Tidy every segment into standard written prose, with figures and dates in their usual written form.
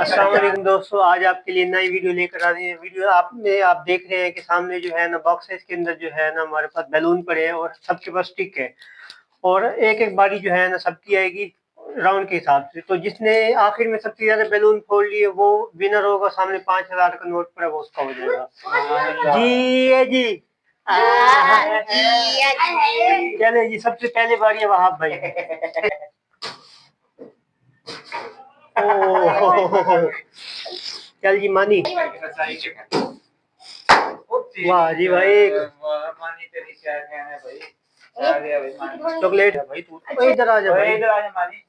अस्सलाम वालेकुम दोस्तों, आज आपके लिए नई वीडियो लेकर आ रहे हैं। वीडियो आप देख रहे हैं कि सामने जो है ना बॉक्स है, इसके अंदर जो है ना हमारे पास बैलून पड़े हैं और सबके पास स्टिक है और एक एक बारी जो है ना सबकी आएगी राउंड के हिसाब से। तो जिसने आखिर में सबसे ज्यादा बैलून फोड़ लिए वो विनर होगा। सामने 5,000 का नोट पड़ा वो उसका हो जाएगा। जी है जी। चले जी, सबसे पहले बारी है वहाब भाई। चल जी मानी। वाह जी भाई, चॉकलेट है भाई। तू इधर आ जा भाई, इधर आ जा मानी।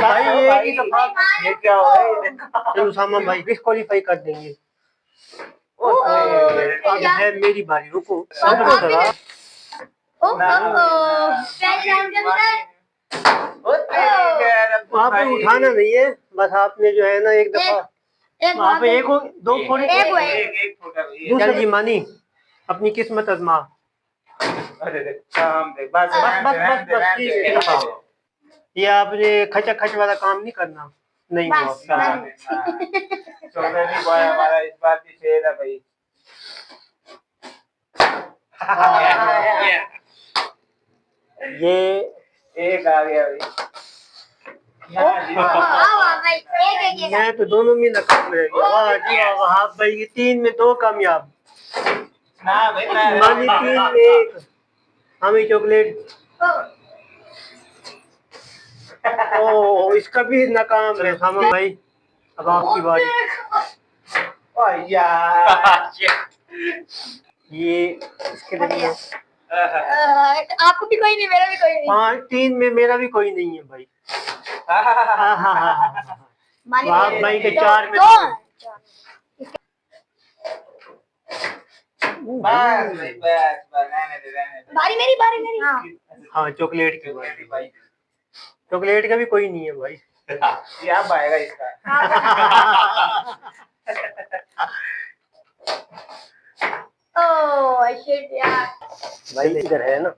भाई एक ही दफा ये क्या हो रहा है? चलो सामा भाई डिस्क्वालीफाई कर देंगे। अब है मेरी बारी, रुको सब्र करो। वहाँ पे उठाना नहीं है, बस आपने जो है ना एक दफा वहाँ पे एक दो फोड़े। चल जी मानी, अपनी किस्मत आजमा। ये आपने खचा खच वाला काम नहीं करना। नहीं हुआ हमारा इस बार भी शेर है भाई। ये एक आ गया भाई। मैं तो दोनों में नकाम रह गया। वाह जी वाह, वहाब भाई की 3 में 2 कामयाब। मानी 3 में 1। हमें चॉकलेट। ओ इसका भी नाकाम है सामा भाई। अब आपकी बारी। ये इसके लिए आपको भी कोई नहीं, मेरा भी कोई नहीं। 3 में मेरा भी कोई नहीं है भाई। वहाब भाई के 4 में 2। बारी मेरी। हाँ चॉकलेट की बारी। चॉकलेट का भी कोई नहीं है भाई। क्या पाएगा इसका? ओह शिट यार। भाई इधर है ना।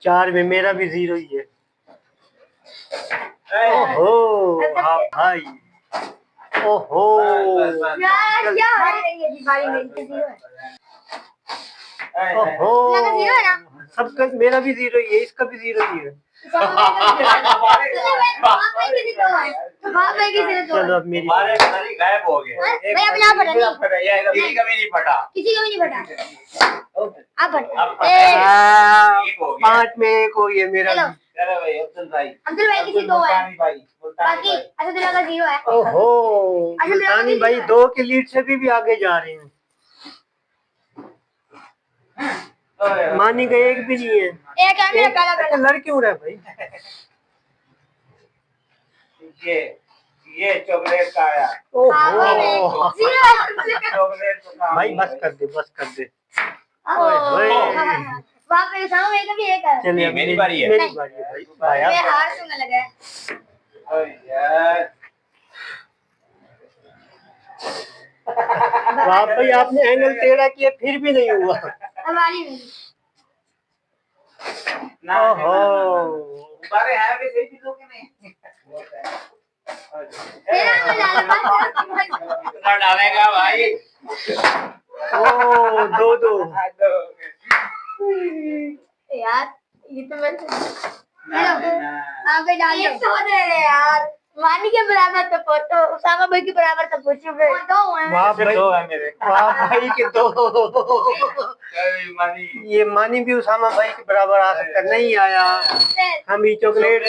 4 में मेरा भी 0 ही है। ओहो हाँ भाई। ओहो यार क्या है ये बारी मेरी 0 है। ओहो सबका मेरा भी 0 ही है, इसका भी 0 ही है। चलो अब मेरी गायब हो गए। किसी का भी नहीं पटा। आप 5 में 1 हो गया मेरा। चलो भाई अब्दुल भाई किसी 2 है बाकी असदुल्ला का 0 है। ओहो मुल्तानी भाई 2 के लीड से भी आगे जा रहे हैं। मानी का 1 भी नहीं है। एक है मेरा काला लड़ क्यों रहा है भाई? ये चॉकलेट का आया। ओहो चॉकलेट भाई बस कर दे। वहाँ पे सामने का भी एक है। चलिए मेरी बारी है। मेरी बारी है भाई। मैं हार सुनने लगा यार वाह भाई, आपने एंगल टेढ़ा किया फिर भी नहीं हुआ। हमारी में ओहो बारे हैं भी सही चीजों के नहीं। कितना डालेगा भाई? ओ 2 यार ये तो मैं पे डाल दे यार। मानी के बराबर तो फोटो उसामा भाई के बराबर तो पूछो फिर 2 है। वाह भाई 2 है मेरे। वाह भाई के 2। ये मानी भी उसामा भाई के बराबर आ सकता नहीं आया। हम ही चॉकलेट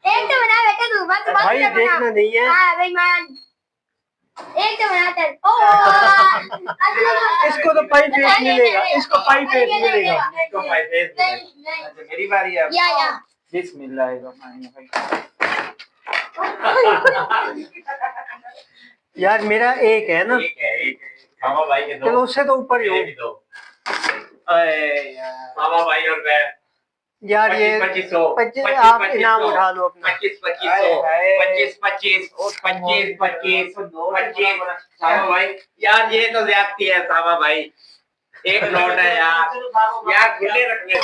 एक तो बना बेटा तू बस भाई देखना नहीं है। हां भाई मान एक तो बना चल। ओ इसको तो पाई फेस मिलेगा, इसको पाई फेस मिलेगा। अच्छा मेरी बारी है। या बिस्मिल्लाहिर्रहमानिर्रहीम। यार मेरा 1 है ना। ठीक है मामा भाई के 2। चलो उससे तो ऊपर ही हो। अरे यार मामा भाई और मैं यार ये 25 आप इनाम उठा लो अपना। 25 सामा भाई। यार ये तो ज्यादती है सामा भाई। एक नोट है यार खुले रखने से।